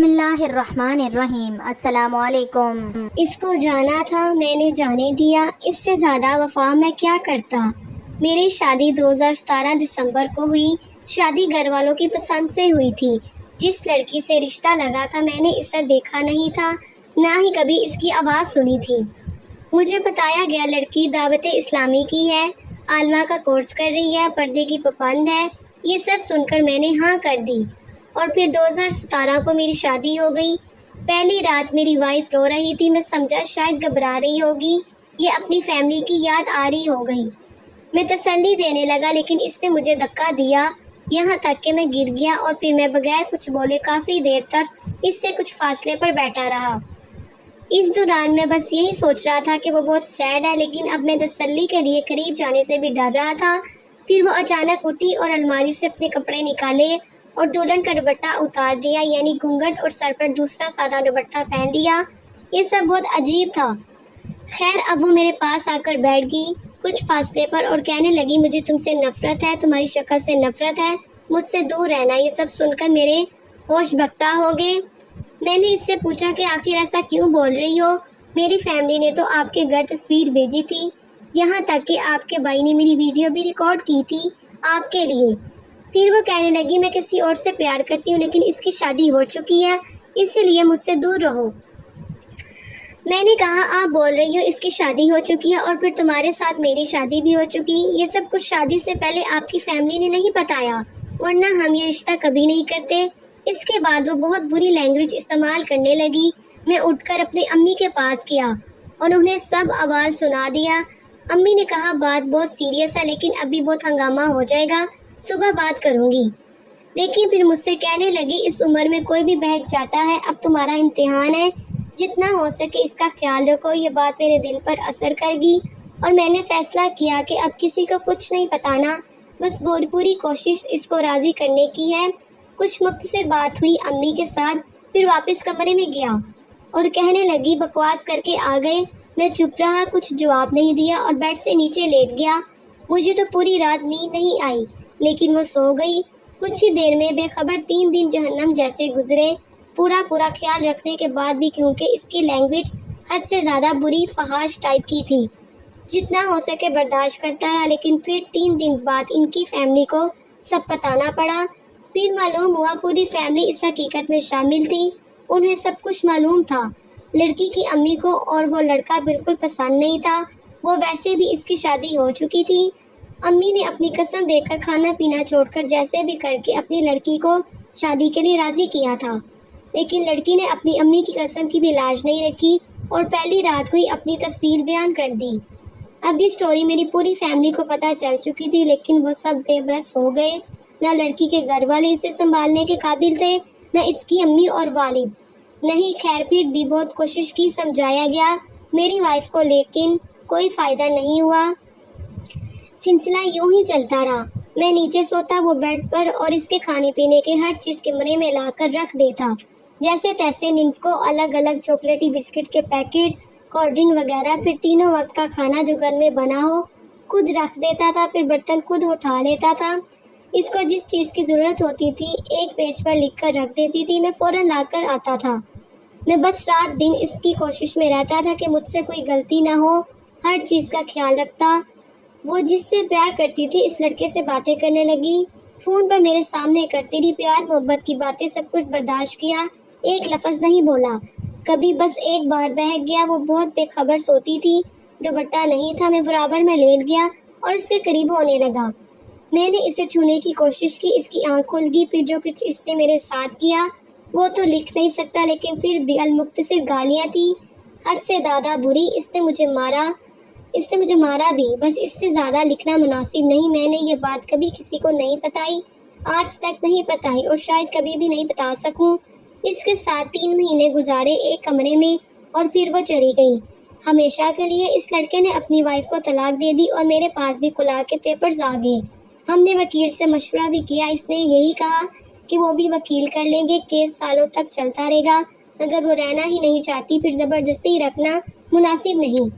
بسم اللہ الرحمن الرحیم۔ السلام علیکم۔ اس کو جانا تھا، میں نے جانے دیا، اس سے زیادہ وفا میں کیا کرتا۔ میری شادی 2017 دسمبر کو ہوئی۔ شادی گھر والوں کی پسند سے ہوئی تھی۔ جس لڑکی سے رشتہ لگا تھا میں نے اسے دیکھا نہیں تھا، نہ ہی کبھی اس کی آواز سنی تھی۔ مجھے بتایا گیا لڑکی دعوت اسلامی کی ہے، عالمہ کا کورس کر رہی ہے، پردے کی پابند ہے۔ یہ سب سن کر میں نے ہاں کر دی، اور پھر 2017 کو میری شادی ہو گئی۔ پہلی رات میری وائف رو رہی تھی، میں سمجھا شاید گھبرا رہی ہوگی، یہ اپنی فیملی کی یاد آ رہی ہو گئی۔ میں تسلی دینے لگا لیکن اس نے مجھے دھکا دیا، یہاں تک کہ میں گر گیا، اور پھر میں بغیر کچھ بولے کافی دیر تک اس سے کچھ فاصلے پر بیٹھا رہا۔ اس دوران میں بس یہی سوچ رہا تھا کہ وہ بہت سیڈ ہے، لیکن اب میں تسلی کے لیے قریب جانے سے بھی ڈر رہا تھا۔ پھر وہ اچانک اٹھی اور الماری سے اپنے کپڑے نکالے اور دلہن کا دوپٹہ اتار دیا، یعنی گھونگھٹ، اور سر پر دوسرا سادہ دوپٹہ پہن لیا۔ یہ سب بہت عجیب تھا۔ خیر اب وہ میرے پاس آ کر بیٹھ گئی کچھ فاصلے پر اور کہنے لگی مجھے تم سے نفرت ہے، تمہاری شکل سے نفرت ہے، مجھ سے دور رہنا۔ یہ سب سن کر میرے ہوش بختہ ہو گئے۔ میں نے اس سے پوچھا کہ آخر ایسا کیوں بول رہی ہو؟ میری فیملی نے تو آپ کے گھر تصویر بھیجی تھی، یہاں تک کہ آپ کے بھائی نے میری ویڈیو بھی ریکارڈ کی تھی آپ کے لیے۔ پھر وہ کہنے لگی میں کسی اور سے پیار کرتی ہوں، لیکن اس کی شادی ہو چکی ہے، اسی لیے مجھ سے دور رہو۔ میں نے کہا آپ بول رہی ہو اس کی شادی ہو چکی ہے، اور پھر تمہارے ساتھ میری شادی بھی ہو چکی۔ یہ سب کچھ شادی سے پہلے آپ کی فیملی نے نہیں بتایا، ورنہ ہم یہ رشتہ کبھی نہیں کرتے۔ اس کے بعد وہ بہت بری لینگویج استعمال کرنے لگی۔ میں اٹھ کر اپنی امی کے پاس گیا اور انہیں سب احوال سنا دیا۔ امی نے کہا بات بہت سیریس ہے، لیکن ابھی بہت ہنگامہ ہو جائے گا، صبح بات کروں گی۔ لیکن پھر مجھ سے کہنے لگی اس عمر میں کوئی بھی بہک جاتا ہے، اب تمہارا امتحان ہے، جتنا ہو سکے اس کا خیال رکھو۔ یہ بات میرے دل پر اثر کر گئی اور میں نے فیصلہ کیا کہ اب کسی کو کچھ نہیں بتانا، بس پوری کوشش اس کو راضی کرنے کی ہے۔ کچھ مختصر بات ہوئی امی کے ساتھ، پھر واپس کمرے میں گیا اور کہنے لگی بکواس کر کے آ گئے۔ میں چپ رہا، کچھ جواب نہیں دیا اور بیڈ سے نیچے لیٹ گیا۔ مجھے تو پوری رات نیند نہیں آئی، لیکن وہ سو گئی۔ کچھ ہی دیر میں بے خبر 3 دن جہنم جیسے گزرے، پورا خیال رکھنے کے بعد بھی، کیونکہ اس کی لینگویج حد سے زیادہ بری فحش ٹائپ کی تھی۔ جتنا ہو سکے برداشت کرتا رہا، لیکن پھر 3 دن بعد ان کی فیملی کو سب بتانا پڑا۔ پھر معلوم ہوا پوری فیملی اس حقیقت میں شامل تھی، انہیں سب کچھ معلوم تھا۔ لڑکی کی امی کو اور وہ لڑکا بالکل پسند نہیں تھا، وہ ویسے بھی اس کی شادی ہو چکی تھی۔ امی نے اپنی قسم دے کر کھانا پینا چھوڑ کر جیسے بھی کر کے اپنی لڑکی کو شادی کے لیے راضی کیا تھا، لیکن لڑکی نے اپنی امی کی قسم کی بھی لاج نہیں رکھی اور پہلی رات کو ہی اپنی تفصیل بیان کر دی۔ اب یہ سٹوری میری پوری فیملی کو پتہ چل چکی تھی، لیکن وہ سب بے بس ہو گئے۔ نہ لڑکی کے گھر والے اسے سنبھالنے کے قابل تھے، نہ اس کی امی اور والد۔ نہیں، خیر پھر بھی بہت کوشش کی، سمجھایا گیا میری وائف کو، لیکن کوئی فائدہ نہیں ہوا۔ سلسلہ یوں ہی چلتا رہا۔ میں نیچے سوتا، وہ بیڈ پر، اور اس کے کھانے پینے کے ہر چیز کمرے میں لا کر رکھ دیتا، جیسے تیسے نمز کو الگ الگ چاکلیٹی بسکٹ کے پیکٹ، کولڈ ڈرنک وغیرہ، پھر تینوں وقت کا کھانا جو گھر میں بنا ہو خود رکھ دیتا تھا، پھر برتن خود اٹھا لیتا تھا۔ اس کو جس چیز کی ضرورت ہوتی تھی ایک پیج پر لکھ کر رکھ دیتی تھی، میں فوراً لا کر آتا تھا۔ میں بس رات دن اس کی کوشش میں رہتا تھا کہ مجھ سے کوئی غلطی نہ ہو، ہر چیز کا خیال رکھتا۔ وہ جس سے پیار کرتی تھی اس لڑکے سے باتیں کرنے لگی، فون پر میرے سامنے کرتی رہی، پیار محبت کی باتیں سب کچھ برداشت کیا، ایک لفظ نہیں بولا۔ کبھی بس ایک بار بہک گیا، وہ بہت بے خبر سوتی تھی، دوپٹہ نہیں تھا، میں برابر میں لیٹ گیا اور اس کے قریب ہونے لگا۔ میں نے اسے چھونے کی کوشش کی، اس کی آنکھ کھل گئی۔ پھر جو کچھ اس نے میرے ساتھ کیا وہ تو لکھ نہیں سکتا، لیکن پھر بھی المختصر گالیاں تھیں، حد سے زیادہ بری۔ اس نے مجھے مارا بھی، بس اس سے زیادہ لکھنا مناسب نہیں۔ میں نے یہ بات کبھی کسی کو نہیں بتائی، آج تک نہیں بتائی، اور شاید کبھی بھی نہیں بتا سکوں۔ اس کے ساتھ 3 مہینے گزارے ایک کمرے میں، اور پھر وہ چلی گئی ہمیشہ کے لیے۔ اس لڑکے نے اپنی وائف کو طلاق دے دی اور میرے پاس بھی خلا کے پیپرز آ گئے۔ ہم نے وکیل سے مشورہ بھی کیا، اس نے یہی کہا کہ وہ بھی وکیل کر لیں گے، کیس سالوں تک چلتا رہے گا۔ اگر وہ رہنا ہی نہیں چاہتی پھر زبردستی رکھنا مناسب نہیں۔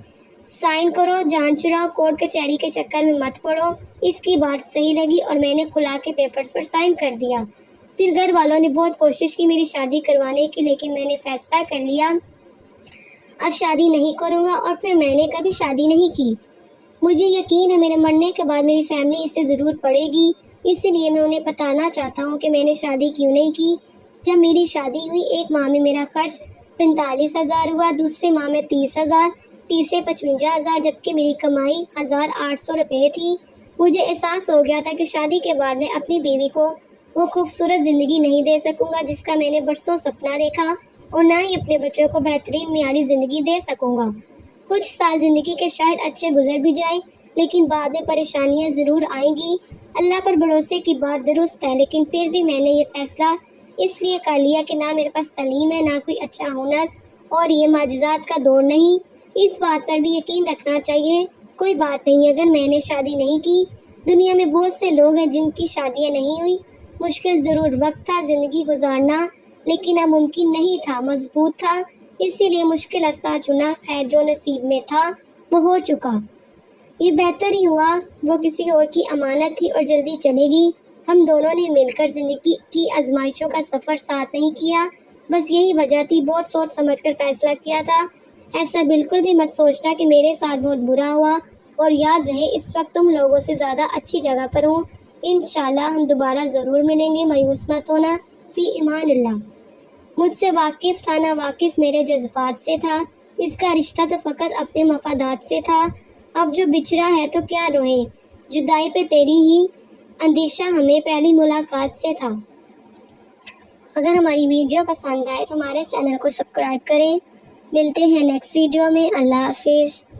سائن کرو، جان چھڑاؤ، کورٹ کچہری کے چکر میں مت پڑو۔ اس کی بات صحیح لگی اور میں نے خلا کے پیپرز پر سائن کر دیا۔ پھر گھر والوں نے بہت کوشش کی میری شادی کروانے کی، لیکن میں نے فیصلہ کر لیا اب شادی نہیں کروں گا، اور پھر میں نے کبھی شادی نہیں کی۔ مجھے یقین ہے میرے مرنے کے بعد میری فیملی اس سے ضرور پڑے گی، اسی لیے میں انہیں بتانا چاہتا ہوں کہ میں نے شادی کیوں نہیں کی۔ جب میری شادی ہوئی، ایک ماہ میں میرا خرچ 45,000 ہوا، دوسرے ماہ میں 30,000، تیسرے 55,000، جبکہ میری کمائی 1,800 روپے تھی۔ مجھے احساس ہو گیا تھا کہ شادی کے بعد میں اپنی بیوی کو وہ خوبصورت زندگی نہیں دے سکوں گا جس کا میں نے برسوں سپنا دیکھا، اور نہ ہی اپنے بچوں کو بہترین معیاری زندگی دے سکوں گا۔ کچھ سال زندگی کے شاید اچھے گزر بھی جائیں، لیکن بعد میں پریشانیاں ضرور آئیں گی۔ اللہ پر بھروسے کی بات درست ہے، لیکن پھر بھی میں نے یہ فیصلہ اس لیے کر لیا کہ نہ میرے پاس تعلیم ہے، نہ کوئی اچھا ہنر، اور یہ معجزات کا دور نہیں۔ اس بات پر بھی یقین رکھنا چاہیے۔ کوئی بات نہیں، اگر میں نے شادی نہیں کی، دنیا میں بہت سے لوگ ہیں جن کی شادیاں نہیں ہوئی۔ مشکل ضرور وقت تھا زندگی گزارنا، لیکن اب ممکن نہیں تھا، مضبوط تھا، اسی لیے مشکل راستہ چنا۔ خیر، جو نصیب میں تھا وہ ہو چکا۔ یہ بہتر ہی ہوا، وہ کسی اور کی امانت تھی اور جلدی چلے گی۔ ہم دونوں نے مل کر زندگی کی آزمائشوں کا سفر ساتھ نہیں کیا، بس یہی وجہ تھی، بہت سوچ سمجھ کر فیصلہ کیا تھا۔ ایسا بالکل بھی مت سوچنا کہ میرے ساتھ بہت برا ہوا، اور یاد رہے اس وقت تم لوگوں سے زیادہ اچھی جگہ پر ہوں۔ انشاءاللہ ہم دوبارہ ضرور ملیں گے، مایوس مت ہونا۔ فی امان اللہ۔ مجھ سے واقف تھا، نہ واقف میرے جذبات سے تھا، اس کا رشتہ تو فقط اپنے مفادات سے تھا۔ اب جو بچھڑا ہے تو کیا روئیں، جدائی پہ تیری ہی اندیشہ ہمیں پہلی ملاقات سے تھا۔ اگر ہماری ویڈیو پسند آئے تو ہمارے چینل کو سبسکرائب کریں۔ ملتے ہیں نیکسٹ ویڈیو میں۔ اللہ حافظ۔